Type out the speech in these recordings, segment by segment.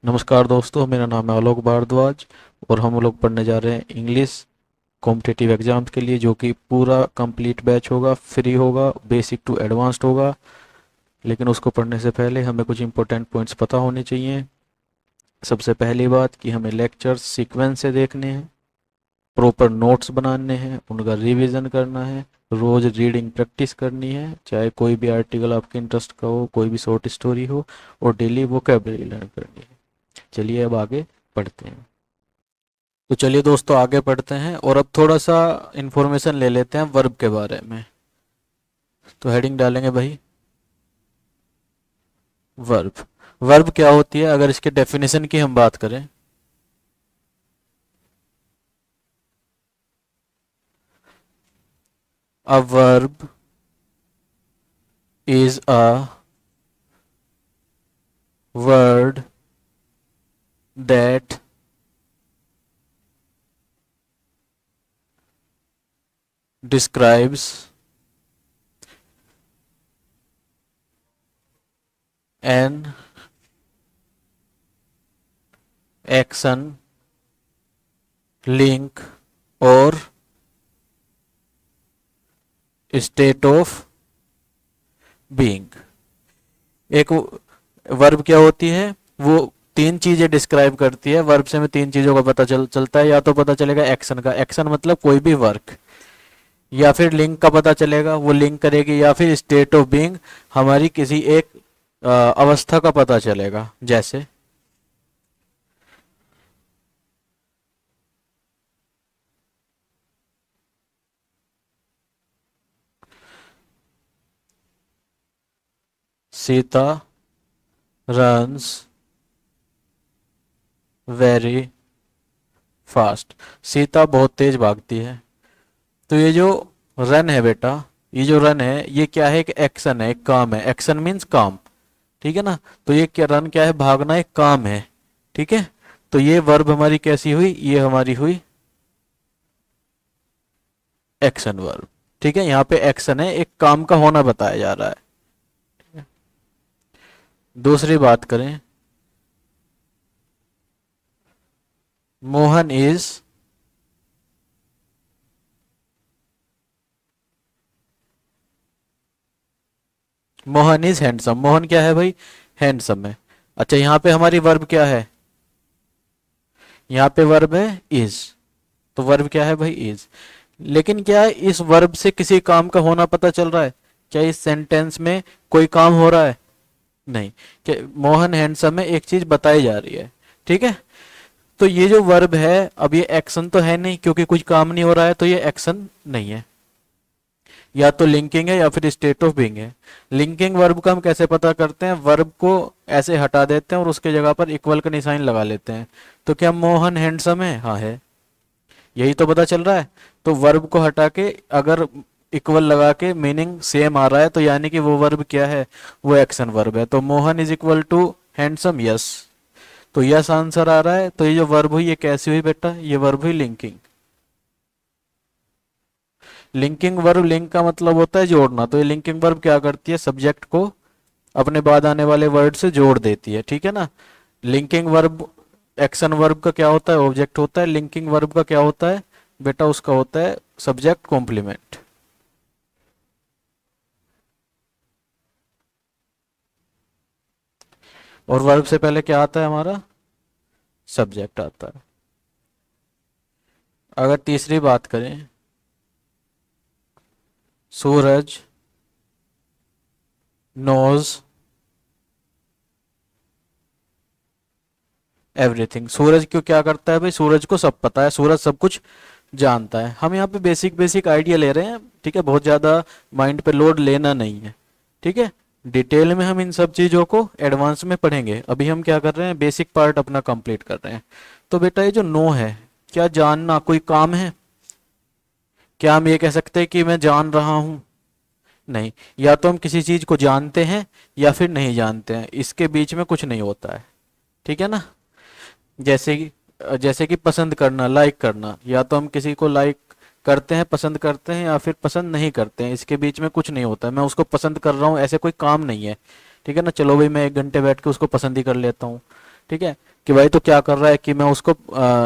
नमस्कार दोस्तों, मेरा नाम है आलोक भारद्वाज और हम लोग पढ़ने जा रहे हैं इंग्लिश कॉम्पिटिटिव एग्जाम्स के लिए, जो कि पूरा कंप्लीट बैच होगा, फ्री होगा, बेसिक टू एडवांस्ड होगा। लेकिन उसको पढ़ने से पहले हमें कुछ इंपॉर्टेंट पॉइंट्स पता होने चाहिए। सबसे पहली बात कि हमें लेक्चर्स सीक्वेंस से देखने हैं, प्रॉपर नोट्स बनाने हैं, उनका रिवीजन करना है, रोज रीडिंग प्रैक्टिस करनी है, चाहे कोई भी आर्टिकल आपके इंटरेस्ट का हो, कोई भी शॉर्ट स्टोरी हो, और डेली वोकेबलरी लर्न करनी है। चलिए अब आगे पढ़ते हैं। तो चलिए दोस्तों आगे बढ़ते हैं और अब थोड़ा सा इंफॉर्मेशन ले लेते हैं वर्ब के बारे में। तो हेडिंग डालेंगे भाई, वर्ब। वर्ब क्या होती है? अगर इसके डेफिनेशन की हम बात करें, a verb is a word that describes an action, link or state of being। एक वर्ब क्या होती है? वो तीन चीजें डिस्क्राइब करती है। वर्ब से हमें तीन चीजों का पता चलता है। या तो पता चलेगा एक्शन का, एक्शन मतलब कोई भी वर्क, या फिर लिंक का पता चलेगा, वो लिंक करेगी, या फिर स्टेट ऑफ बीइंग, हमारी किसी एक अवस्था का पता चलेगा। जैसे Sita runs very fast. Sita बहुत तेज भागती है। तो ये जो रन है बेटा, ये जो रन है ये क्या है? एक एक्शन है, एक काम है। एक्शन मीन्स काम, ठीक है ना। तो ये क्या, रन क्या है? भागना एक काम है, ठीक है। तो ये वर्ब हमारी कैसी हुई? ये हमारी हुई एक्शन वर्ब, ठीक है। यहाँ पे एक्शन है, एक काम का होना बताया जा रहा है। दूसरी बात करें, Mohan is Mohan is handsome. Mohan क्या है भाई? हैंडसम है। अच्छा, यहाँ पे हमारी वर्ब क्या है? यहाँ पे वर्ब है इज। तो वर्ब क्या है भाई? इज। लेकिन क्या है, इस वर्ब से किसी काम का होना पता चल रहा है? क्या इस सेंटेंस में कोई काम हो रहा है? नहीं। क्या मोहन हैंडसम है, एक चीज बताई जा रही है, ठीक है। तो ये जो वर्ब है, अब ये एक्शन तो है नहीं, क्योंकि कुछ काम नहीं हो रहा है, तो ये एक्शन नहीं है। या तो लिंकिंग है या फिर स्टेट ऑफ बीइंग है। लिंकिंग वर्ब का हम कैसे पता करते हैं? वर्ब को ऐसे हटा देते हैं और उसके जगह पर इक्वल का निशान लगा लेते हैं। तो क्या मोहन हैंडसम है? हाँ है। यही तो पता चल रहा है। तो वर्ब को हटा के अगर इक्वल लगा के मीनिंग सेम आ रहा है, तो यानी कि वो वर्ब क्या है? वो एक्शन वर्ब है। तो Mohan is equal to handsome, yes. तो यस आंसर आ रहा है। तो ये जो वर्ब हुई ये कैसी हुई बेटा? ये वर्ब हुई लिंकिंग। लिंकिंग वर्ब, लिंक का मतलब होता है जोड़ना। तो ये लिंकिंग वर्ब क्या करती है? सब्जेक्ट को अपने बाद आने वाले वर्ड से जोड़ देती है, ठीक है ना। लिंकिंग वर्ब, एक्शन वर्ब का क्या होता है? ऑब्जेक्ट होता है। लिंकिंग वर्ब का क्या होता है बेटा? उसका होता है सब्जेक्ट कॉम्प्लीमेंट। और वर्ब से पहले क्या आता है हमारा? सब्जेक्ट आता है। अगर तीसरी बात करें, सूरज नोज एवरीथिंग। सूरज क्यों क्या करता है भाई? सूरज को सब पता है, सूरज सब कुछ जानता है। हम यहाँ पे बेसिक बेसिक आइडिया ले रहे हैं, ठीक है। बहुत ज़्यादा माइंड पे लोड लेना नहीं है, ठीक है। डिटेल में हम इन सब चीज़ों को एडवांस में पढ़ेंगे। अभी हम क्या कर रहे हैं? बेसिक पार्ट अपना कंप्लीट कर रहे हैं। तो बेटा ये जो नो है, क्या जानना कोई काम है? क्या हम ये कह सकते हैं कि मैं जान रहा हूं? नहीं। या तो हम किसी चीज को जानते हैं या फिर नहीं जानते हैं, इसके बीच में कुछ नहीं होता है, ठीक है ना। जैसे कि पसंद करना, लाइक करना, या तो हम किसी को लाइक करते हैं, पसंद करते हैं, या फिर पसंद नहीं करते हैं, इसके बीच में कुछ नहीं होता है। मैं उसको पसंद कर रहा हूँ, ऐसे कोई काम नहीं है, ठीक है ना। चलो भाई मैं 1 घंटे बैठ के उसको पसंद ही कर लेता हूँ, ठीक है, कि भाई तो क्या कर रहा है कि मैं उसको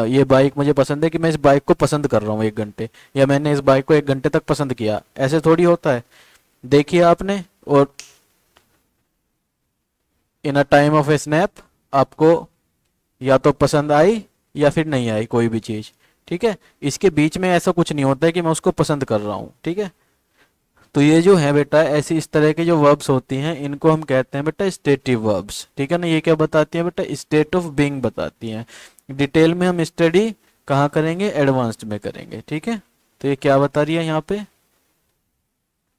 ये बाइक मुझे पसंद है कि मैं इस बाइक को पसंद कर रहा हूँ 1 घंटे, या मैंने इस बाइक को 1 घंटे तक पसंद किया, ऐसे थोड़ी होता है। देखिए आपने, और in a time of a snap आपको या तो पसंद आई या फिर नहीं आई कोई भी चीज़। ठीक है, इसके बीच में ऐसा कुछ नहीं होता है कि मैं उसको पसंद कर रहा हूँ। ठीक है, तो ये जो है बेटा ऐसी इस तरह के जो वर्ब्स होती हैं इनको हम कहते हैं बेटा स्टेटिव वर्ब्स। ठीक है ना, ये क्या बताती हैं बेटा, स्टेट ऑफ बीइंग बताती हैं। डिटेल में हम स्टडी कहाँ करेंगे, एडवांस्ड में करेंगे। ठीक है, तो ये क्या बता रही है यहाँ पे,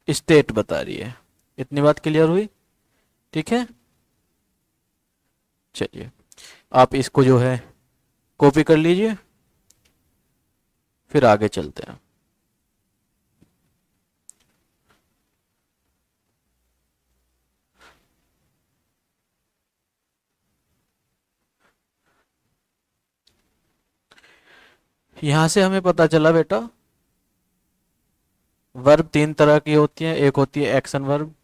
स्टेट बता रही है। इतनी बात क्लियर हुई? ठीक है, चलिए आप इसको जो है कॉपी कर लीजिए, फिर आगे चलते हैं। यहां से हमें पता चला बेटा वर्ब 3 तरह की होती है। एक होती है एक्शन वर्ब,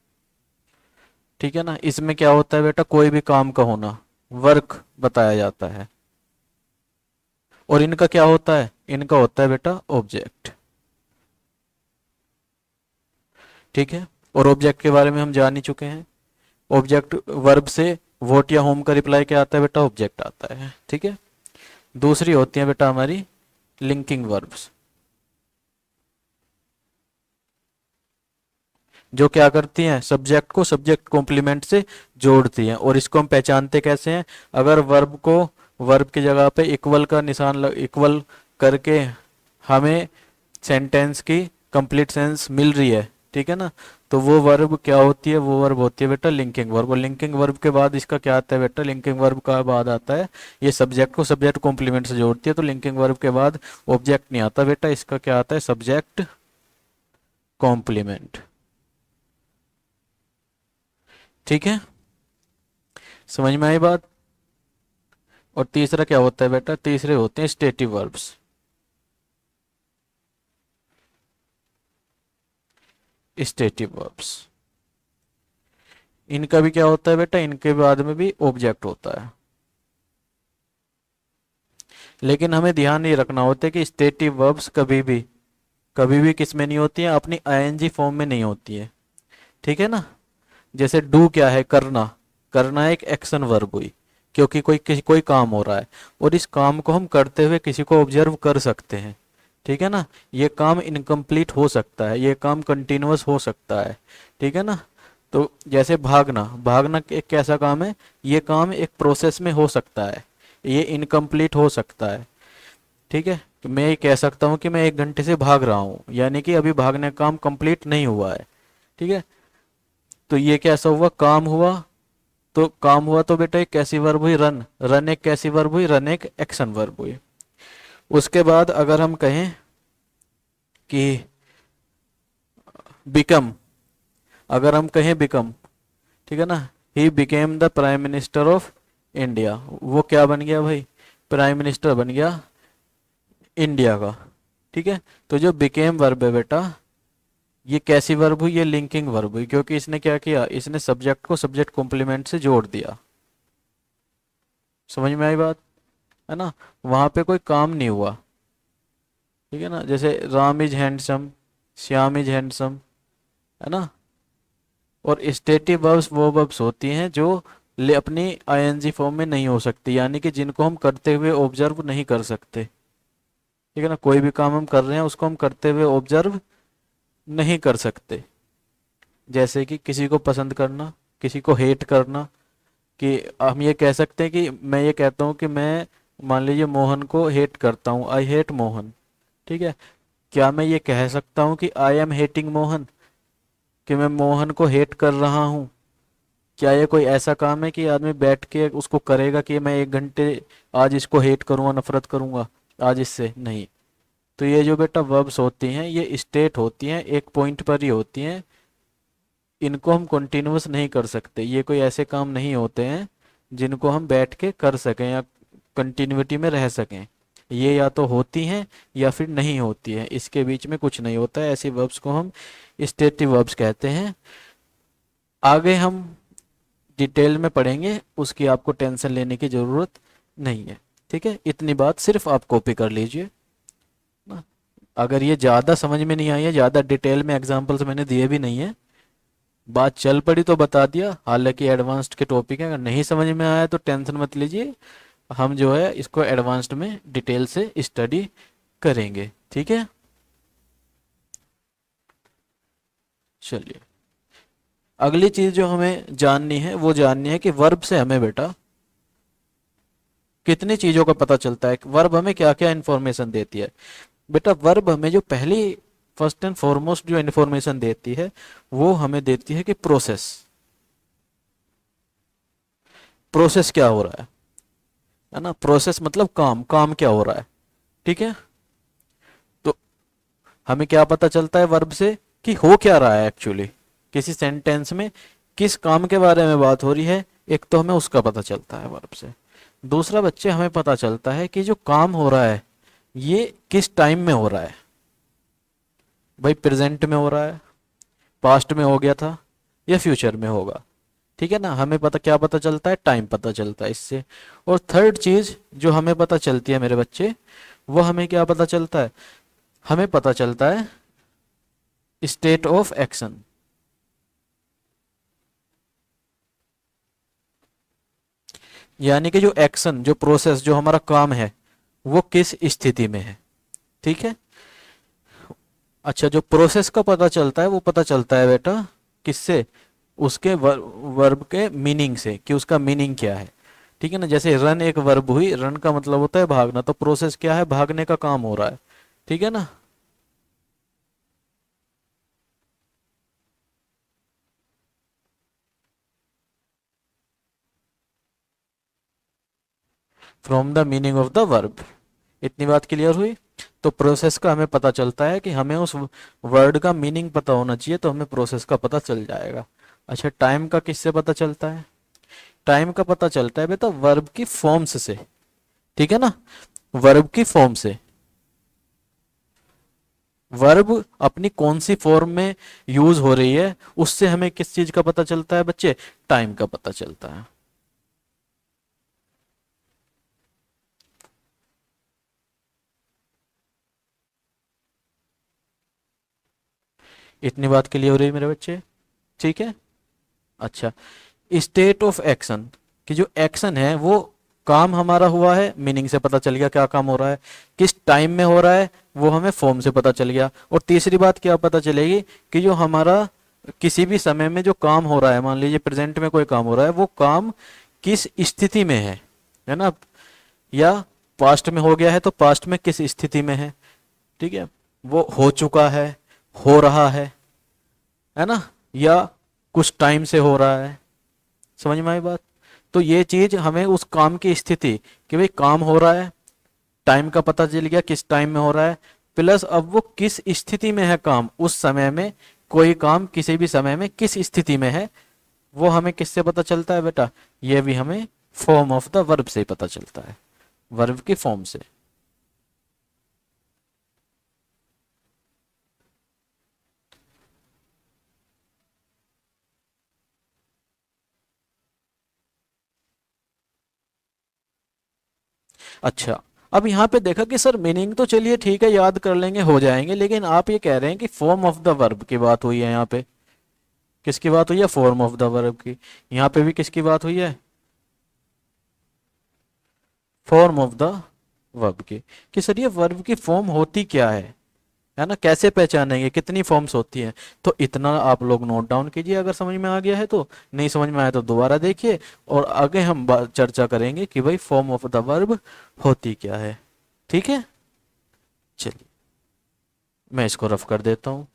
ठीक है ना, इसमें क्या होता है बेटा, कोई भी काम का होना, वर्क बताया जाता है। और इनका क्या होता है, इनका होता है बेटा ऑब्जेक्ट। ठीक है, और ऑब्जेक्ट के बारे में हम जान ही चुके हैं। ऑब्जेक्ट वर्ब से वोट या होम का रिप्लाई क्या आता है बेटा, ऑब्जेक्ट आता है। ठीक है, दूसरी होती है बेटा हमारी लिंकिंग वर्ब्स, जो क्या करती हैं, सब्जेक्ट को सब्जेक्ट कॉम्प्लीमेंट से जोड़ती हैं। और इसको हम पहचानते कैसे हैं, अगर वर्ब को वर्ब की जगह पे इक्वल का निशान इक्वल करके हमें सेंटेंस की कंप्लीट सेंस मिल रही है, ठीक है ना, तो वो वर्ब क्या होती है, वो वर्ब होती है बेटा लिंकिंग वर्ब। और लिंकिंग वर्ब के बाद इसका क्या आता है बेटा, लिंकिंग वर्ब का बाद आता है, ये सब्जेक्ट को सब्जेक्ट कॉम्प्लीमेंट से जोड़ती है। तो लिंकिंग वर्ब के बाद ऑब्जेक्ट नहीं आता बेटा, इसका क्या आता है, सब्जेक्ट कॉम्प्लीमेंट। ठीक है, समझ में आई बात? और तीसरा क्या होता है बेटा, तीसरे होते हैं स्टेटिव वर्ब्स। स्टेटिव वर्ब्स, इनका भी क्या होता है बेटा, इनके बाद में भी ऑब्जेक्ट होता है। लेकिन हमें ध्यान नहीं रखना होता है कि स्टेटिव वर्ब्स कभी भी किस में नहीं होती है, अपनी आईएनजी फॉर्म में नहीं होती है। ठीक है ना, जैसे डू क्या है, करना, करना एक एक्शन वर्ब हुई, क्योंकि कोई काम हो रहा है और इस काम को हम करते हुए किसी को ऑब्जर्व कर सकते हैं। ठीक है ना, ये काम इनकम्प्लीट हो सकता है, ये काम कंटिन्यूअस हो सकता है। ठीक है ना, तो जैसे भागना, भागना एक कैसा काम है, ये काम एक प्रोसेस में हो सकता है, ये इनकम्प्लीट हो सकता है। ठीक है, तो मैं ये कह सकता हूँ कि मैं 1 घंटे से भाग रहा हूँ, यानी कि अभी भागने का काम कंप्लीट नहीं हुआ है। ठीक है, तो ये कैसा हुआ, काम हुआ। तो काम हुआ तो बेटा एक कैसी वर्ब हुई, रन, रन एक कैसी वर्ब हुई, रन एक एक्शन वर्ब हुई। उसके बाद अगर हम कहें कि बिकम, अगर हम कहें बिकम, ठीक है ना, he became the prime minister of India, वो क्या बन गया भाई, प्राइम मिनिस्टर बन गया इंडिया का। ठीक है, तो जो बिकेम वर्ब है बेटा, ये कैसी वर्ब हुई, ये लिंकिंग वर्ब हुई, क्योंकि इसने क्या किया, इसने सब्जेक्ट को सब्जेक्ट कॉम्प्लीमेंट से जोड़ दिया। समझ में आई बात? है ना, वहां पे कोई काम नहीं हुआ। ठीक है ना, जैसे Ram is handsome, Shyam is handsome, है ना। और स्टेटिव वर्ब्स वो वर्ब्स होती हैं जो ले अपनी आईएनजी फॉर्म में नहीं हो सकती, यानी कि जिनको हम करते हुए ऑब्जर्व नहीं कर सकते। ठीक है ना, कोई भी काम हम कर रहे हैं उसको हम करते हुए ऑब्जर्व नहीं कर सकते। जैसे कि किसी को पसंद करना, किसी को हेट करना, कि हम ये कह सकते हैं कि मैं ये कहता हूँ कि मैं, मान लीजिए मोहन को हेट करता हूँ, आई हेट मोहन। ठीक है, क्या मैं ये कह सकता हूँ कि आई एम हेटिंग मोहन, कि मैं मोहन को हेट कर रहा हूँ? क्या ये कोई ऐसा काम है कि आदमी बैठ के उसको करेगा कि मैं 1 घंटे आज इसको हेट करूंगा, नफरत करूंगा आज इससे? नहीं। तो ये जो बेटा वर्ब्स होती हैं ये स्टेट होती हैं, एक पॉइंट पर ही होती हैं, इनको हम कंटिन्यूअस नहीं कर सकते। ये कोई ऐसे काम नहीं होते हैं जिनको हम बैठ के कर सकें या कंटिन्यूटी में रह सकें। ये या तो होती हैं या फिर नहीं होती है, इसके बीच में कुछ नहीं होता है। ऐसी वर्ब्स को हम स्टेटिव वर्ब्स कहते हैं। आगे हम डिटेल में पढ़ेंगे, उसकी आपको टेंशन लेने की ज़रूरत नहीं है। ठीक है, इतनी बात सिर्फ आप कॉपी कर लीजिए ना। अगर ये ज़्यादा समझ में नहीं आई है, ज़्यादा डिटेल में एग्जांपल्स मैंने दिए भी नहीं है, बात चल पड़ी तो बता दिया, हालांकि एडवांस्ड के टॉपिक है, अगर नहीं समझ में आया तो टेंशन मत लीजिए, हम जो है इसको एडवांस्ड में डिटेल से स्टडी करेंगे। ठीक है, चलिए अगली चीज जो हमें जाननी है वो जाननी है कि वर्ब से हमें बेटा कितनी चीजों का पता चलता है, वर्ब हमें क्या क्या इंफॉर्मेशन देती है। बेटा वर्ब हमें जो पहली फर्स्ट एंड फॉरमोस्ट जो इंफॉर्मेशन देती है वो हमें देती है कि प्रोसेस, प्रोसेस क्या हो रहा है ना, प्रोसेस मतलब काम, काम क्या हो रहा है। ठीक है, तो हमें क्या पता चलता है वर्ब से कि हो क्या रहा है एक्चुअली, किसी सेंटेंस में किस काम के बारे में बात हो रही है, एक तो हमें उसका पता चलता है वर्ब से। दूसरा बच्चे हमें पता चलता है कि जो काम हो रहा है ये किस टाइम में हो रहा है, भाई प्रेजेंट में हो रहा है, पास्ट में हो गया था, या फ्यूचर में होगा। ठीक है ना, हमें पता क्या पता चलता है, टाइम पता चलता है इससे। और थर्ड चीज जो हमें पता चलती है मेरे बच्चे, वो हमें क्या पता चलता है, हमें पता चलता है स्टेट ऑफ एक्शन, यानी कि जो एक्शन, जो प्रोसेस, जो हमारा काम है वो किस स्थिति में है। ठीक है, अच्छा जो प्रोसेस का पता चलता है वो पता चलता है बेटा किससे, उसके वर्ब के मीनिंग से, कि उसका मीनिंग क्या है। ठीक है ना, जैसे रन एक वर्ब हुई, रन का मतलब होता है भागना, तो प्रोसेस क्या है, भागने का काम हो रहा है। ठीक है ना, from the meaning of the verb, इतनी बात क्लियर हुई। तो प्रोसेस का हमें पता चलता है कि हमें उस वर्ड का मीनिंग पता होना चाहिए, तो हमें प्रोसेस का पता चल जाएगा। अच्छा टाइम का किससे पता चलता है, टाइम का पता चलता है बेटा वर्ब की फॉर्म्स से। ठीक है ना, वर्ब की फॉर्म से, वर्ब अपनी कौन सी फॉर्म में यूज हो रही है उससे हमें किस चीज का पता चलता है बच्चे, टाइम का पता चलता है। इतनी बात क्लियर हो रही है मेरे बच्चे। ठीक है, अच्छा स्टेट ऑफ एक्शन, कि जो एक्शन है वो काम हमारा हुआ है, मीनिंग से पता चल गया क्या काम हो रहा है, किस टाइम में हो रहा है वो हमें फॉर्म से पता चल गया। और तीसरी बात क्या पता चलेगी कि जो हमारा किसी भी समय में जो काम हो रहा है, मान लीजिए प्रेजेंट में कोई काम हो रहा है, वो काम किस स्थिति में है ना, या पास्ट में हो गया है तो पास्ट में किस स्थिति में है। ठीक है, वो हो चुका है, हो रहा है ना, या कुछ टाइम से हो रहा है। समझ में आई बात, तो ये चीज हमें उस काम की स्थिति, कि भाई काम हो रहा है, टाइम का पता चल गया किस टाइम में हो रहा है, प्लस अब वो किस स्थिति में है काम, उस समय में कोई काम किसी भी समय में किस स्थिति में है, वो हमें किससे पता चलता है बेटा, ये भी हमें फॉर्म ऑफ द वर्ब से ही पता चलता है, वर्ब की फॉर्म से। अच्छा अब यहाँ पे देखा कि सर मीनिंग तो चलिए ठीक है याद कर लेंगे हो जाएंगे, लेकिन आप ये कह रहे हैं कि फॉर्म ऑफ द वर्ब की बात हुई है यहाँ पे, किसकी बात हुई है, फॉर्म ऑफ द वर्ब की। यहाँ पे भी किसकी बात हुई है, फॉर्म ऑफ द वर्ब की, कि सर ये वर्ब की फॉर्म होती क्या है ना, कैसे पहचानेंगे, कितनी फॉर्म्स होती हैं। तो इतना आप लोग नोट डाउन कीजिए, अगर समझ में आ गया है तो, नहीं समझ में आया तो दोबारा देखिए, और आगे हम चर्चा करेंगे कि भाई फॉर्म ऑफ द वर्ब होती क्या है। ठीक है, चलिए मैं इसको रफ कर देता हूँ।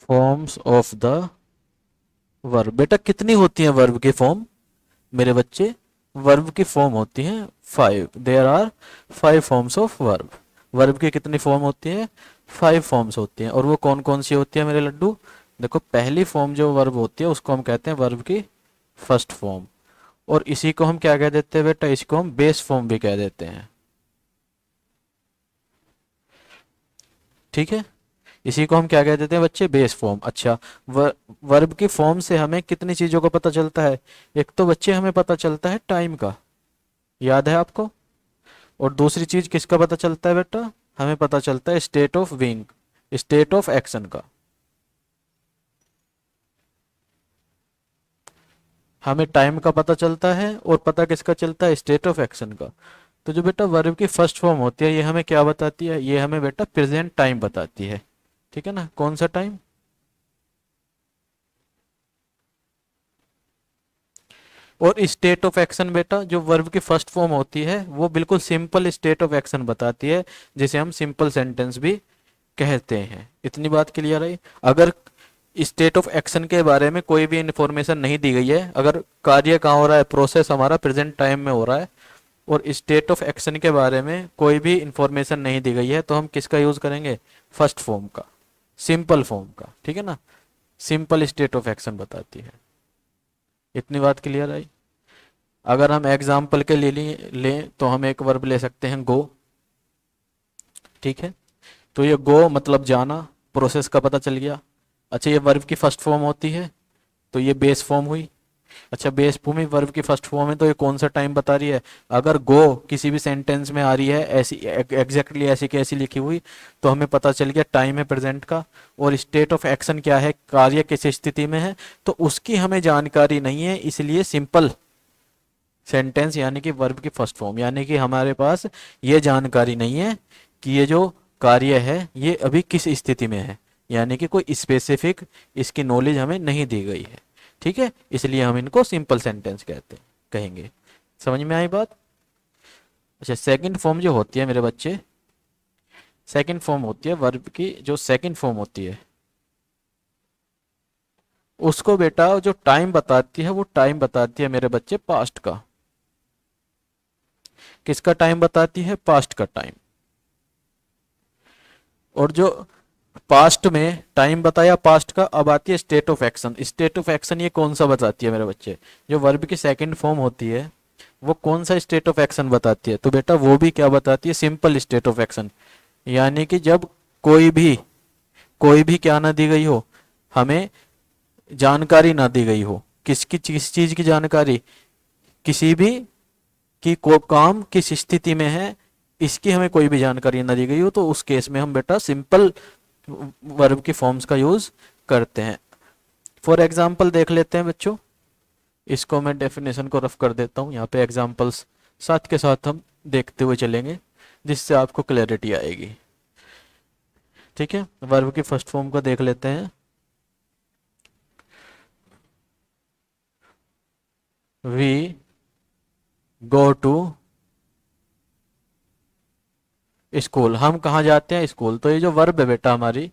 Forms of the verb. बेटा कितनी होती है वर्ब की फॉर्म मेरे बच्चे? वर्ब की फॉर्म होती हैं 5। There are 5 forms of verb. Verb की कितनी फॉर्म होती है? 5 फॉर्म्स होती हैं। और वो कौन कौन सी होती है मेरे लड्डू? देखो, पहली फॉर्म जो वर्ब होती है उसको हम कहते हैं वर्ब की फर्स्ट फॉर्म। और इसी को हम क्या कह देते हैं बेटा? इसको हम बेस फॉर्म भी कह देते हैं। ठीक है, इसी को हम क्या कह देते हैं बच्चे? Base form. अच्छा, वर्ब की फॉर्म से हमें कितनी चीजों का पता चलता है? एक तो बच्चे हमें पता चलता है टाइम का, याद है आपको? और दूसरी चीज किसका पता चलता है बेटा? हमें पता चलता है state of being, state of action का। हमें टाइम का पता चलता है और पता किसका चलता है? स्टेट ऑफ एक्शन का। तो जो बेटा वर्ब की फर्स्ट फॉर्म होती है ये हमें क्या बताती है? ये हमें बेटा प्रेजेंट टाइम बताती है। ठीक है ना? कौन सा टाइम? और स्टेट ऑफ एक्शन बेटा जो वर्ब की फर्स्ट फॉर्म होती है वो बिल्कुल सिंपल स्टेट ऑफ एक्शन बताती है, जिसे हम सिंपल सेंटेंस भी कहते हैं। इतनी बात क्लियर है? अगर स्टेट ऑफ एक्शन के बारे में कोई भी इंफॉर्मेशन नहीं दी गई है, अगर कार्य कहाँ हो रहा है, प्रोसेस हमारा प्रेजेंट टाइम में हो रहा है, और स्टेट ऑफ एक्शन के बारे में कोई भी इंफॉर्मेशन नहीं दी गई है, तो हम किसका यूज करेंगे? फर्स्ट फॉर्म का, सिंपल फॉर्म का। ठीक है ना? सिंपल स्टेट ऑफ एक्शन बताती है। इतनी बात क्लियर है? अगर हम एग्जाम्पल के लिए लें तो हम एक वर्ब ले सकते हैं गो। ठीक है, तो ये गो मतलब जाना, प्रोसेस का पता चल गया। अच्छा, ये वर्ब की फर्स्ट फॉर्म होती है तो ये बेस फॉर्म हुई। अच्छा, बेस फॉर्म ही वर्ब की फर्स्ट फॉर्म है तो ये कौन सा टाइम बता रही है? अगर गो किसी भी सेंटेंस में आ रही है ऐसी एग्जैक्टली ऐसी की ऐसी लिखी हुई, तो हमें पता चल गया टाइम है प्रेजेंट का। और स्टेट ऑफ एक्शन क्या है? कार्य किस स्थिति में है, तो उसकी हमें जानकारी नहीं है, इसलिए सिंपल सेंटेंस यानी कि वर्ब की फर्स्ट फॉर्म, यानी कि हमारे पास ये जानकारी नहीं है कि ये जो कार्य है ये अभी किस स्थिति में है, यानी कि कोई स्पेसिफिक इसकी नॉलेज हमें नहीं दी गई है। ठीक है, इसलिए हम इनको सिंपल सेंटेंस कहते कहेंगे। समझ में आई बात? अच्छा, सेकंड फॉर्म जो होती है मेरे बच्चे, सेकंड फॉर्म होती है वर्ब की, जो सेकंड फॉर्म होती है उसको बेटा जो टाइम बताती है वो टाइम बताती है मेरे बच्चे पास्ट का। किसका टाइम बताती है? पास्ट का टाइम। और जो पास्ट में टाइम बताया पास्ट का, अब आती है state of action. State of action ये कौन सा बताती है मेरे बच्चे? जो वर्ब की सेकंड फॉर्म होती है वो कौन सा स्टेट ऑफ एक्शन बताती है? तो बेटा वो भी क्या बताती है? Simple state of action. यानी कि जब कोई भी क्या ना दी गई हो, हमें जानकारी ना दी गई हो, किस चीज की जानकारी? किसी भी कि को काम किस स्थिति में है इसकी हमें कोई भी जानकारी ना दी गई हो, तो उस केस में हम बेटा सिंपल वर्ब की फॉर्म्स का यूज करते हैं। फॉर एग्जाम्पल देख लेते हैं बच्चों, इसको मैं डेफिनेशन को रफ कर देता हूँ, यहाँ पे एग्जाम्पल्स साथ के साथ हम देखते हुए चलेंगे जिससे आपको क्लैरिटी आएगी। ठीक है, वर्ब की फर्स्ट फॉर्म को देख लेते हैं। We go to school. हम कहाँ जाते हैं? स्कूल। तो ये जो वर्ब है बेटा हमारी,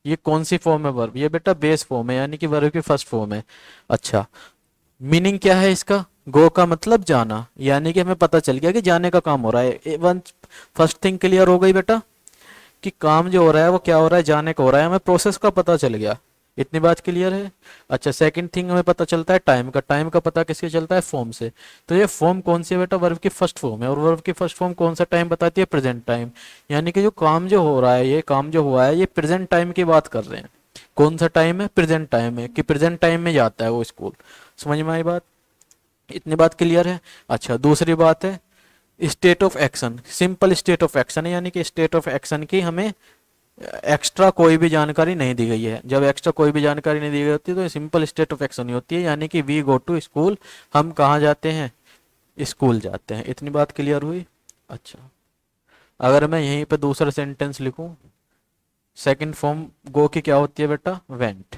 ये कौन सी फॉर्म है वर्ब? ये बेटा बेस फॉर्म है, यानी कि वर्ब की फर्स्ट फॉर्म है। अच्छा, मीनिंग क्या है इसका? गो का मतलब जाना, यानी कि हमें पता चल गया कि जाने का काम हो रहा है। वन फर्स्ट थिंग क्लियर हो गई बेटा कि काम जो हो रहा है वो क्या हो रहा है? जाने का हो रहा है। हमें प्रोसेस का पता चल गया। इतनी बात क्लियर है? अच्छा, सेकंड थिंग हमें पता चलता है टाइम का। टाइम का पता किससे चलता है? फॉर्म से। तो ये फॉर्म कौन सी है बेटा? वर्ब की फर्स्ट फॉर्म है। और वर्ब की फर्स्ट फॉर्म कौन सा टाइम बताती है? Present time. यानी कि जो काम जो हो रहा है, ये काम जो हुआ है, ये प्रेजेंट टाइम की बात कर रहे हैं। कौन सा टाइम है? प्रेजेंट टाइम है, कि प्रेजेंट टाइम में जाता है वो स्कूल। समझ में आई बात? इतनी बात क्लियर है? अच्छा, दूसरी बात है state of action. Simple state of action है, यानी कि स्टेट ऑफ एक्शन की हमें एक्स्ट्रा कोई भी जानकारी नहीं दी गई है। जब एक्स्ट्रा कोई भी जानकारी नहीं दी गई होती है तो ये सिंपल स्टेट ऑफ एक्शन ही होती है, यानी कि वी गो टू स्कूल। हम कहाँ जाते हैं? स्कूल जाते हैं। इतनी बात क्लियर हुई? अच्छा, अगर मैं यहीं पे दूसरा सेंटेंस लिखूं, सेकंड फॉर्म गो की क्या होती है बेटा? Went.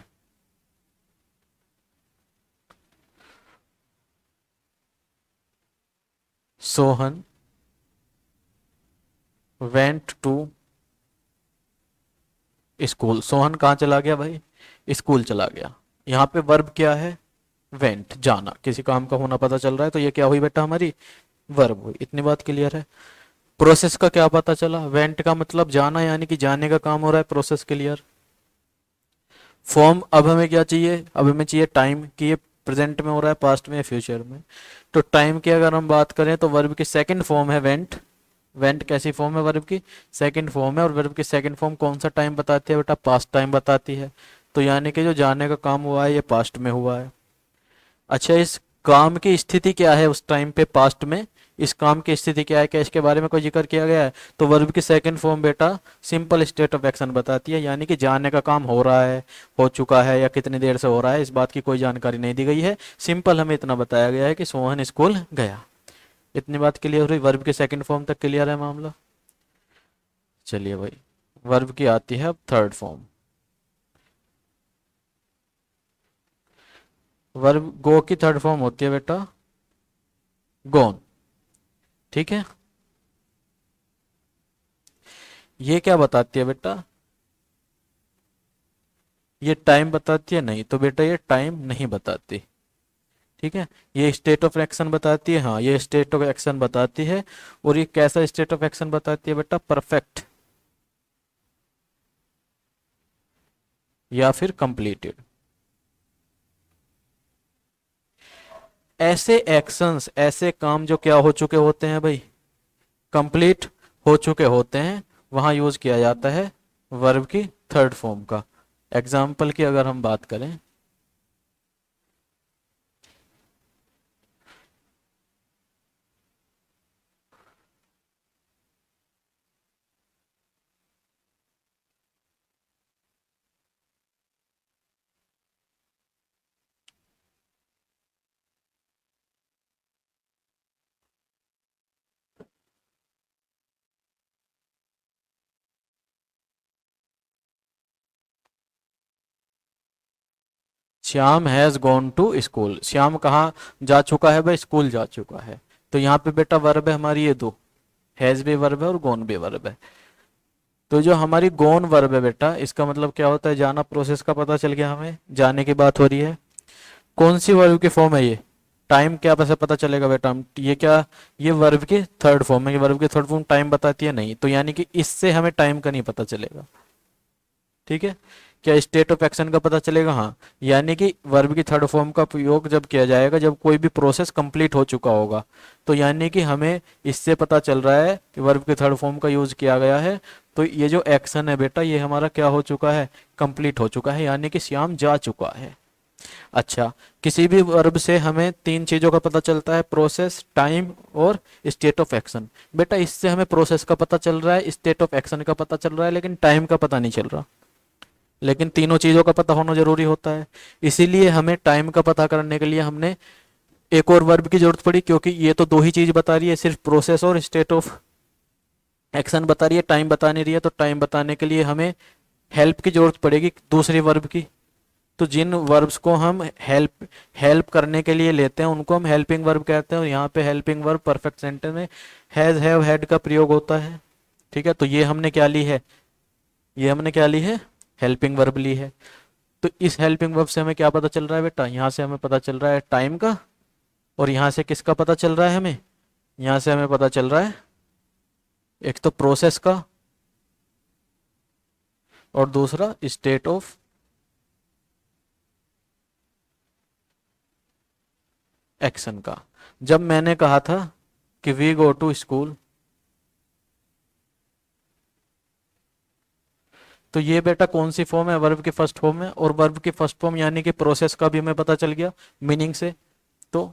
Sohan went to school. Sohan कहाँ चला गया भाई? स्कूल चला गया। यहाँ पे वर्ब क्या है? वेंट, जाना, किसी काम का होना पता चल रहा है, तो ये क्या हुई बेटा हमारी? वर्ब हुई। इतनी बात क्लियर है। प्रोसेस का क्या पता चला? वेंट का मतलब जाना, यानी कि जाने का काम हो रहा है, प्रोसेस क्लियर। फॉर्म, अब हमें क्या चाहिए? अब हमें चाहिए टाइम, कि ये प्रेजेंट में हो रहा है, पास्ट में, फ्यूचर में। तो टाइम की अगर हम बात करें तो वर्ब की सेकंड फॉर्म है वेंट। वेंट कैसी फॉर्म है? वर्ब की सेकंड फॉर्म है, और वर्ब की सेकंड फॉर्म कौन सा टाइम बताती है बेटा? पास्ट टाइम बताती है। तो यानी कि जो जाने का काम हुआ है ये पास्ट में हुआ है। अच्छा, इस काम की स्थिति क्या है उस टाइम पे पास्ट में? इस काम की स्थिति क्या है? क्या इसके बारे में कोई जिक्र किया गया है? तो वर्ब की सेकंड फॉर्म बेटा सिंपल स्टेट ऑफ एक्शन बताती है, यानी कि जाने का काम हो रहा है, हो चुका है, या कितनी देर से हो रहा है, इस बात की कोई जानकारी नहीं दी गई है। सिंपल हमें इतना बताया गया है कि सोहन स्कूल गया। इतनी बात क्लियर हुई? वर्ब के सेकंड फॉर्म तक क्लियर है मामला? चलिए भाई, वर्ब की आती है अब थर्ड फॉर्म। वर्ब गो की थर्ड फॉर्म होती है बेटा गोन। ठीक है, ये क्या बताती है बेटा? ये टाइम बताती है? नहीं, तो बेटा ये टाइम नहीं बताती। ठीक है, ये स्टेट ऑफ एक्शन बताती है। हाँ, ये स्टेट ऑफ एक्शन बताती है। और ये कैसा स्टेट ऑफ एक्शन बताती है बेटा? परफेक्ट या फिर कंप्लीटेड। ऐसे एक्शंस, ऐसे काम जो क्या हो चुके होते हैं भाई? कंप्लीट हो चुके होते हैं, वहां यूज किया जाता है वर्ब की थर्ड फॉर्म का। एग्जाम्पल की अगर हम बात करें, Shyam has gone to school. Shyam कहाँ जा चुका है भाई? स्कूल जा चुका है। तो यहाँ पे बेटा वर्ब है हमारी ये दो, हैज भी वर्ब है और गॉन भी वर्ब है। तो जो हमारी गॉन वर्ब है बेटा, इसका मतलब क्या होता है? जाना, प्रोसेस का पता चल गया, हमें जाने की बात हो रही है। कौन सी वर्ब की फॉर्म है ये? टाइम क्या वैसे पता चलेगा बेटा? हम ये क्या, ये वर्ब की थर्ड फॉर्म है। ये वर्ब की थर्ड फॉर्म टाइम बताती है? नहीं, तो यानी कि इससे हमें टाइम का नहीं पता चलेगा। ठीक है, क्या स्टेट ऑफ एक्शन का पता चलेगा? हाँ, यानी कि वर्ब की थर्ड फॉर्म का प्रयोग जब किया जाएगा जब कोई भी प्रोसेस कंप्लीट हो चुका होगा। तो यानी कि हमें इससे पता चल रहा है कि वर्ब की थर्ड फॉर्म का यूज किया गया है। तो ये जो एक्शन है बेटा, ये हमारा क्या हो चुका है? कंप्लीट हो चुका है, यानी कि श्याम जा चुका है। अच्छा, किसी भी वर्ब से हमें तीन चीजों का पता चलता है, प्रोसेस, टाइम और स्टेट ऑफ एक्शन। बेटा इससे हमें प्रोसेस का पता चल रहा है, स्टेट ऑफ एक्शन का पता चल रहा है, लेकिन टाइम का पता नहीं चल रहा। लेकिन तीनों चीजों का पता होना जरूरी होता है। इसीलिए हमें टाइम का पता करने के लिए हमने एक और वर्ब की जरूरत पड़ी, क्योंकि ये तो दो ही चीज बता रही है, सिर्फ प्रोसेस और स्टेट ऑफ एक्शन बता रही है, टाइम बता नहीं रही है। तो टाइम बताने के लिए हमें हेल्प की जरूरत पड़ेगी, दूसरी वर्ब की। तो जिन वर्ब्स को हम हेल्प हेल्प करने के लिए लेते हैं उनको हम हेल्पिंग वर्ब कहते हैं। और यहाँ पे हेल्पिंग वर्ब परफेक्ट सेंटेंस में हैज, हैव, हैड का प्रयोग होता है। ठीक है, तो ये हमने क्या ली है? ये हमने क्या ली है? हेल्पिंग वर्ब ली है। तो इस हेल्पिंग वर्ब से हमें क्या पता चल रहा है बेटा? यहाँ से हमें पता चल रहा है टाइम का, और यहाँ से किसका पता चल रहा है हमें? यहाँ से हमें पता चल रहा है एक तो प्रोसेस का, और दूसरा स्टेट ऑफ एक्शन का। जब मैंने कहा था कि वी गो टू स्कूल, तो ये बेटा कौन सी फॉर्म है? वर्ब की फर्स्ट फॉर्म है। और वर्ब की फर्स्ट फॉर्म यानी कि प्रोसेस का भी हमें पता चल गया मीनिंग से। तो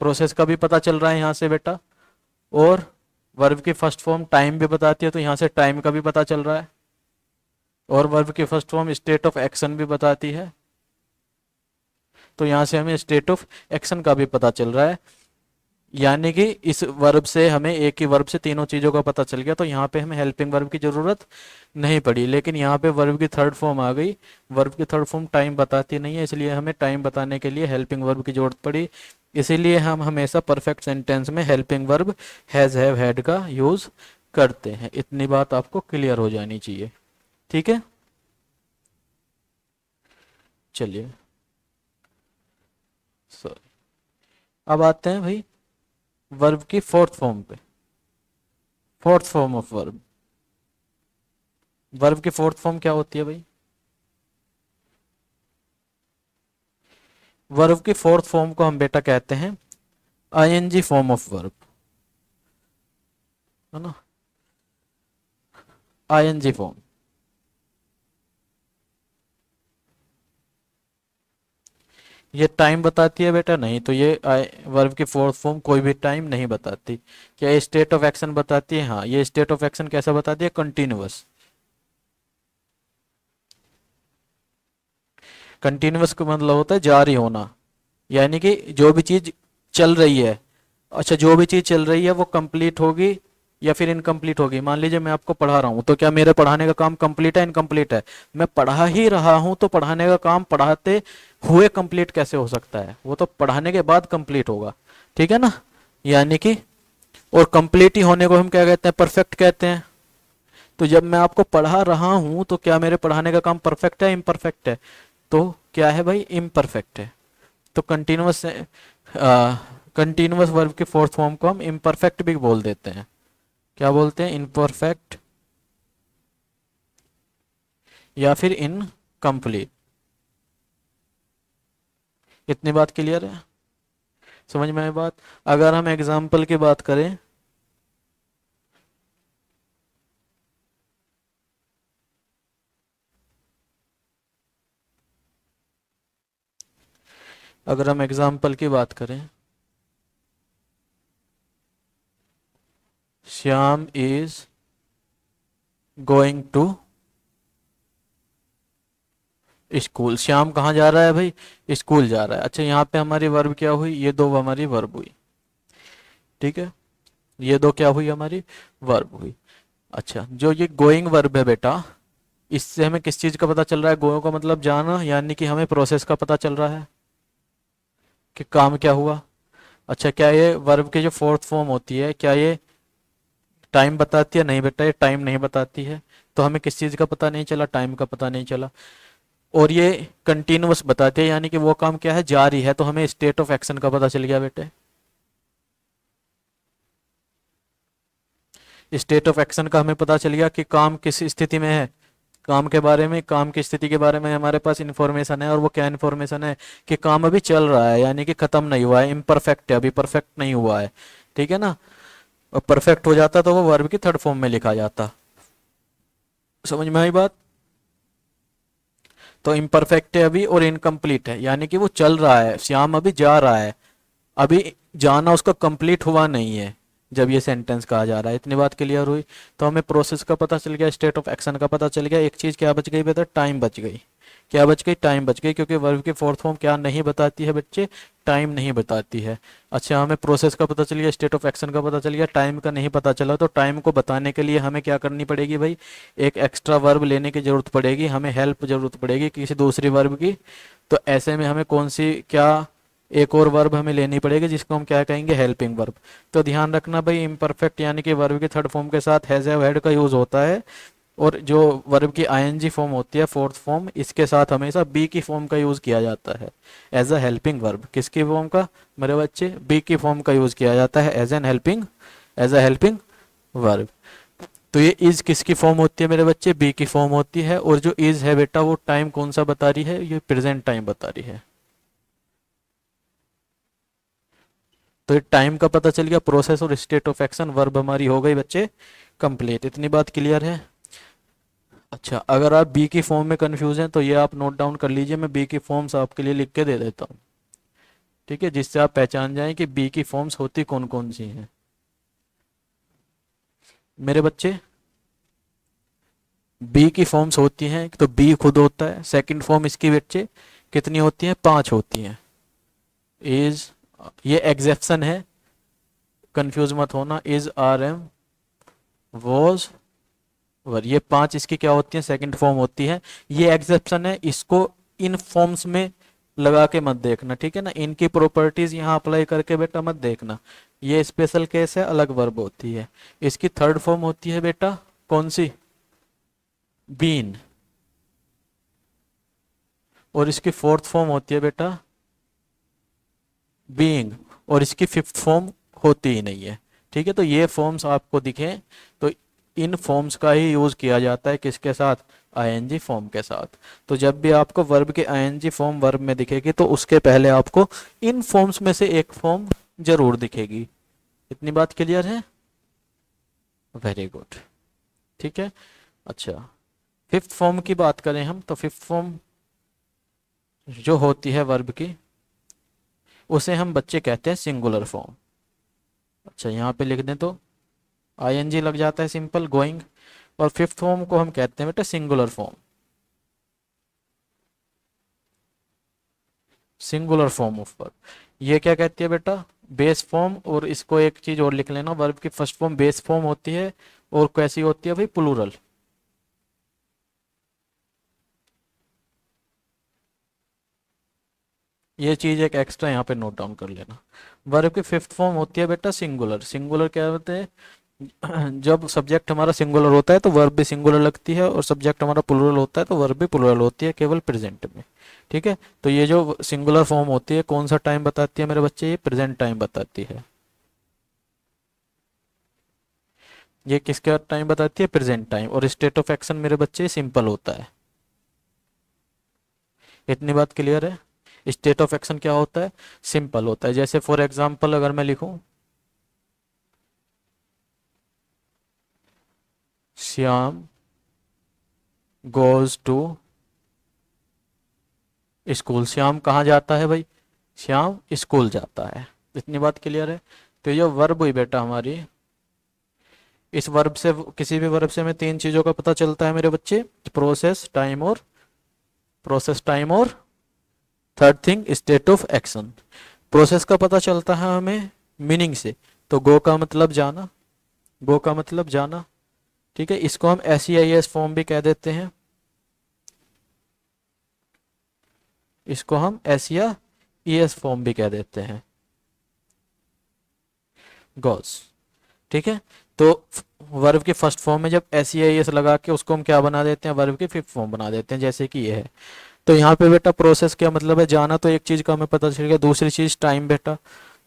प्रोसेस का भी पता चल रहा है यहाँ से बेटा। और वर्ब की फर्स्ट फॉर्म टाइम भी बताती है, तो यहाँ से टाइम का भी पता चल रहा है। और वर्ब की first form state of action भी बताती है, तो यहाँ से हमें स्टेट ऑफ एक्शन का भी पता चल रहा है। यानी कि इस वर्ब से हमें, एक ही वर्ब से तीनों चीजों का पता चल गया। तो यहाँ पे हमें हेल्पिंग वर्ब की जरूरत नहीं पड़ी। लेकिन यहाँ पे वर्ब की थर्ड फॉर्म आ गई। वर्ब की थर्ड फॉर्म टाइम बताती नहीं है, इसलिए हमें टाइम बताने के लिए हेल्पिंग वर्ब की जरूरत पड़ी। इसीलिए हम हमेशा परफेक्ट सेंटेंस में helping verb has, have, had का यूज करते हैं। इतनी बात आपको क्लियर हो जानी चाहिए। ठीक है, चलिए सॉरी। अब आते हैं भाई वर्ब की फोर्थ फॉर्म पे। Fourth form of verb, verb की फोर्थ फॉर्म क्या होती है भाई? वर्ब की फोर्थ फॉर्म को हम बेटा कहते हैं आईएनजी फॉर्म ऑफ वर्ब, है ना, आईएनजी फॉर्म। ये टाइम बताती है बेटा? नहीं, तो ये वर्ब की फोर्थ फॉर्म कोई भी टाइम नहीं बताती। क्या ये स्टेट ऑफ एक्शन बताती है? हाँ, ये स्टेट ऑफ एक्शन कैसा बताती है? कंटिन्यूअस। कंटिन्यूअस का मतलब होता है जारी होना, यानी कि जो भी चीज चल रही है, अच्छा जो भी चीज चल रही है वो कंप्लीट होगी या फिर इनकम्प्लीट होगी। मान लीजिए मैं आपको पढ़ा रहा हूं, तो क्या मेरे पढ़ाने का काम कंप्लीट है इनकम्प्लीट है? मैं पढ़ा ही रहा हूं, तो पढ़ाने का काम पढ़ाते हुए कंप्लीट कैसे हो सकता है? वो तो पढ़ाने के बाद कंप्लीट होगा, ठीक है ना, यानी कि। और कंप्लीट ही होने को हम क्या कहते हैं? परफेक्ट कहते हैं। तो जब मैं आपको पढ़ा रहा हूं, तो क्या मेरे पढ़ाने का काम परफेक्ट है इम्परफेक्ट है? तो क्या है भाई? इम्परफेक्ट है। तो कंटिन्यूअस, कंटिन्यूअस वर्ब के फोर्थ फॉर्म को हम इम्परफेक्ट भी बोल देते हैं। क्या बोलते हैं? इम्परफेक्ट या फिर इनकम्प्लीट। इतनी बात क्लियर है? समझ में आई बात? अगर हम एग्जाम्पल की बात करें, अगर हम एग्जाम्पल की बात करें, Shyam is going to school. Shyam कहाँ जा रहा है भाई? स्कूल जा रहा है। अच्छा, यहाँ पे हमारी वर्ब क्या हुई? ये दो हमारी वर्ब हुई, ठीक है, ये दो क्या हुई? हमारी वर्ब हुई। अच्छा, जो ये गोइंग वर्ब है बेटा, इससे हमें किस चीज का पता चल रहा है? गोइंग का मतलब जाना, यानी कि हमें प्रोसेस का पता चल रहा है कि काम क्या हुआ। अच्छा, क्या ये वर्ब की जो फोर्थ फॉर्म होती है, क्या ये टाइम बताती है? नहीं बेटा, ये टाइम नहीं बताती है। तो हमें किस चीज का पता नहीं चला? टाइम का पता नहीं चला। और ये कंटिन्यूअस बताती है, यानी कि वो काम क्या है? जारी है। तो हमें स्टेट ऑफ एक्शन का पता चल गया बेटे। स्टेट ऑफ एक्शन का हमें पता चल गया कि काम किस स्थिति में है। काम के बारे में, काम की स्थिति के बारे में हमारे पास इंफॉर्मेशन है। और वो क्या इंफॉर्मेशन है? कि काम अभी चल रहा है, यानी कि खत्म नहीं हुआ है, इम्परफेक्ट है, अभी परफेक्ट नहीं हुआ है, ठीक है ना। और परफेक्ट हो जाता तो वो वर्ब की थर्ड फॉर्म में लिखा जाता। समझ में आई बात? तो इम्परफेक्ट है अभी और इनकम्प्लीट है, यानी कि वो चल रहा है, श्याम अभी जा रहा है, अभी जाना उसका कंप्लीट हुआ नहीं है जब ये सेंटेंस कहा जा रहा है। इतनी बात क्लियर हुई? तो हमें प्रोसेस का पता चल गया, स्टेट ऑफ एक्शन का पता चल गया। एक चीज क्या बच गई बेटा? टाइम बच गई। क्या बच गई? टाइम बच गई, क्योंकि वर्ब की फोर्थ फॉर्म क्या नहीं बताती है बच्चे? टाइम नहीं बताती है। अच्छा, हमें प्रोसेस का पता चल गया, स्टेट ऑफ एक्शन का पता चल गया, टाइम का नहीं पता चला। तो टाइम को बताने के लिए हमें क्या करनी पड़ेगी भाई? एक एक्स्ट्रा वर्ब लेने की जरूरत पड़ेगी, हमें हेल्प जरूरत पड़ेगी किसी दूसरी वर्ब की। तो ऐसे में हमें कौन सी, क्या एक और वर्ब हमें लेनी पड़ेगी, जिसको हम क्या कहेंगे? Helping verb. तो ध्यान रखना भाई, इम्परफेक्ट यानी कि वर्ब के थर्ड फॉर्म के साथ हैज हैव हैड का यूज होता है। और जो वर्ब की आईएनजी फॉर्म होती है फोर्थ फॉर्म, इसके साथ हमेशा बी की फॉर्म का यूज किया जाता है एज अ हेल्पिंग वर्ब। किसकी फॉर्म का मेरे बच्चे? बी की फॉर्म का यूज किया जाता है as an helping, as a helping verb. तो ये इज किसकी फॉर्म होती है मेरे बच्चे? बी की फॉर्म होती है। और जो इज है बेटा, वो टाइम कौन सा बता रही है? ये प्रेजेंट टाइम बता रही है। तो ये टाइम का पता चल गया, प्रोसेस और स्टेट ऑफ एक्शन, वर्ब हमारी हो गई बच्चे कंप्लीट। इतनी बात क्लियर है? अच्छा, अगर आप बी की फॉर्म में कंफ्यूज हैं तो ये आप नोट डाउन कर लीजिए, मैं बी की फॉर्म्स आपके लिए लिख के दे देता हूँ, ठीक है, जिससे आप पहचान जाएं कि बी की फॉर्म्स होती कौन कौन सी हैं मेरे बच्चे। बी की फॉर्म्स होती हैं, तो बी खुद होता है, सेकंड फॉर्म इसकी बच्चे कितनी होती हैं? 5 होती हैं। इज, ये एग्जेप्शन है, कंफ्यूज मत होना, इज, आर, एम, वॉज, वर, ये 5 इसकी क्या होती हैं? सेकंड फॉर्म होती है। ये एग्जेप्शन है, इसको इन फॉर्म्स में लगा के मत देखना, ठीक है ना, इनकी प्रॉपर्टीज यहाँ अप्लाई करके बेटा मत देखना। ये स्पेशल केस है, अलग वर्ब होती है। इसकी थर्ड फॉर्म होती है बेटा कौन सी? बीन, और इसकी फोर्थ फॉर्म होती है बेटा बीइंग, और इसकी फिफ्थ फॉर्म होती ही नहीं है। ठीक है, तो ये फॉर्म्स आपको दिखें तो इन फॉर्म्स का ही यूज किया जाता है किसके साथ, आईएनजी फॉर्म के साथ। तो जब भी आपको वर्ब के आईएनजी फॉर्म वर्ब में दिखेगी तो उसके पहले आपको इन फॉर्म्स में से एक फॉर्म जरूर दिखेगी। इतनी बात क्लियर है? Very good. ठीक है, अच्छा फिफ्थ फॉर्म की बात करें हम तो फिफ्थ फॉर्म जो होती है वर्ब की उसे हम बच्चे कहते हैं सिंगुलर फॉर्म। अच्छा यहाँ पे लिख दें तो आईएनजी लग जाता है, सिंपल गोइंग, और फिफ्थ फॉर्म को हम कहते हैं बेटा singular form, singular form of verb. ये क्या कहती है बेटा, बेस फॉर्म, और इसको एक चीज और लिख लेना, वर्ब की फर्स्ट फॉर्म बेस फॉर्म होती है और कैसी होती है भाई, प्लूरल। ये चीज एक एक्स्ट्रा यहाँ पे नोट डाउन कर लेना। वर्ब की फिफ्थ फॉर्म होती है बेटा सिंगुलर। सिंगुलर क्या होते हैं, जब सब्जेक्ट हमारा सिंगुलर होता है तो वर्ब भी सिंगुलर लगती है, और सब्जेक्ट हमारा प्लूरल होता है तो वर्ब भी प्लूरल होती है, केवल प्रेजेंट में। ठीक है, तो ये जो सिंगुलर फॉर्म होती है कौन सा टाइम बताती है मेरे बच्चे, ये प्रेजेंट टाइम बताती है। ये किसका टाइम बताती है, प्रेजेंट टाइम, और स्टेट ऑफ एक्शन मेरे बच्चे सिंपल होता है। इतनी बात क्लियर है? स्टेट ऑफ एक्शन क्या होता है, सिंपल होता है। जैसे फॉर एग्जांपल अगर मैं लिखूं Shyam goes to school, Shyam कहाँ जाता है भाई, श्याम स्कूल जाता है। इतनी बात क्लियर है? तो ये वर्ब हुई बेटा हमारी, इस वर्ब से किसी भी वर्ब से हमें तीन चीजों का पता चलता है मेरे बच्चे, प्रोसेस टाइम और third thing state of action. Process का पता चलता है हमें मीनिंग से, तो गो का मतलब जाना, गो का मतलब जाना। ठीक है, इसको हम SEIS फॉर्म भी कह देते हैं, इसको हम एस या ES फॉर्म भी कह देते हैं, गोस। ठीक है, तो वर्ब की फर्स्ट फॉर्म में जब SEIS लगा के उसको हम क्या बना देते हैं, वर्ब की फिफ्थ फॉर्म बना देते हैं, जैसे कि ये है। तो यहाँ पे बेटा प्रोसेस क्या मतलब है, जाना, तो एक चीज का हमें पता चल गया। दूसरी चीज टाइम बेटा,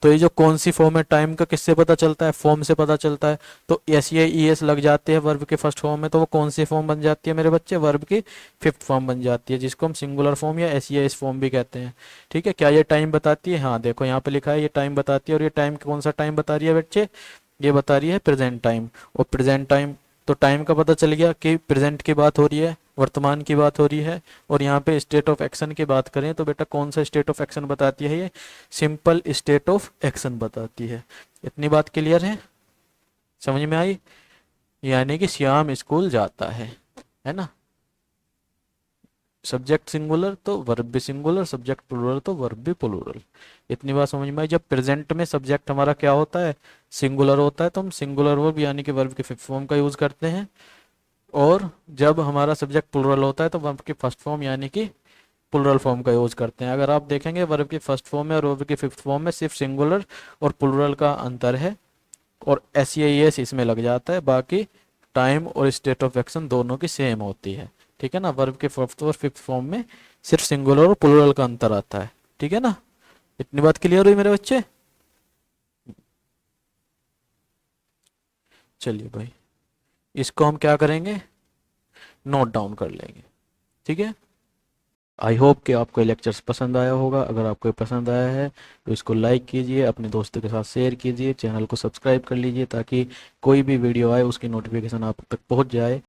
तो ये जो कौन सी फॉर्म है टाइम का, किससे पता चलता है, फॉर्म से पता चलता है। तो SEIS लग जाते हैं वर्ब के फर्स्ट फॉर्म में, तो वो कौन सी फॉर्म बन जाती है मेरे बच्चे, वर्ब की फिफ्थ फॉर्म बन जाती है, जिसको हम सिंगुलर फॉर्म या SEIS फॉर्म भी कहते हैं। ठीक है, क्या ये टाइम बताती है, हाँ देखो यहाँ पे लिखा है ये टाइम बताती है, और ये टाइम कौन सा टाइम बता रही है बच्चे, ये बता रही है प्रेजेंट टाइम। और प्रेजेंट टाइम, तो टाइम का पता चल गया कि प्रेजेंट की बात हो रही है, वर्तमान की बात हो रही है। और यहाँ पे स्टेट ऑफ एक्शन की बात करें तो बेटा कौन सा स्टेट ऑफ एक्शन बताती है, ये सिंपल स्टेट ऑफ एक्शन बताती है। इतनी बात क्लियर है, समझ में आई? यानी कि श्याम स्कूल जाता है ना। सब्जेक्ट सिंगुलर तो वर्ब भी सिंगुलर, सब्जेक्ट प्लूरल तो वर्ब भी प्लूरल। इतनी बात समझ में आई? जब प्रेजेंट में सब्जेक्ट हमारा क्या होता है, सिंगुलर होता है, तो हम सिंगुलर वर्ब यानी कि वर्ब के फिफ्थ फॉर्म का यूज करते हैं। और जब हमारा सब्जेक्ट प्लूरल होता है तो वर्ब की फर्स्ट फॉर्म यानी कि प्लूरल फॉर्म का यूज करते हैं। अगर आप देखेंगे वर्ब की फर्स्ट फॉर्म में और वर्ब की फिफ्थ फॉर्म में सिर्फ सिंगुलर और प्लूरल का अंतर है, और SEIS इसमें लग जाता है, बाकी टाइम और स्टेट ऑफ एक्शन दोनों की सेम होती है। ठीक है ना, वर्ब के फोर्थ और फिफ्थ फॉर्म में सिर्फ सिंगुलर और प्लूरल का अंतर आता है। ठीक है ना, इतनी बात क्लियर हुई मेरे बच्चे? चलिए भाई, इसको हम क्या करेंगे, नोट डाउन कर लेंगे। ठीक है, आई होप कि आपको लेक्चर्स पसंद आया होगा। अगर आपको पसंद आया है तो इसको लाइक कीजिए, अपने दोस्तों के साथ शेयर कीजिए, चैनल को सब्सक्राइब कर लीजिए ताकि कोई भी वीडियो आए उसकी नोटिफिकेशन आप तक पहुंच जाए।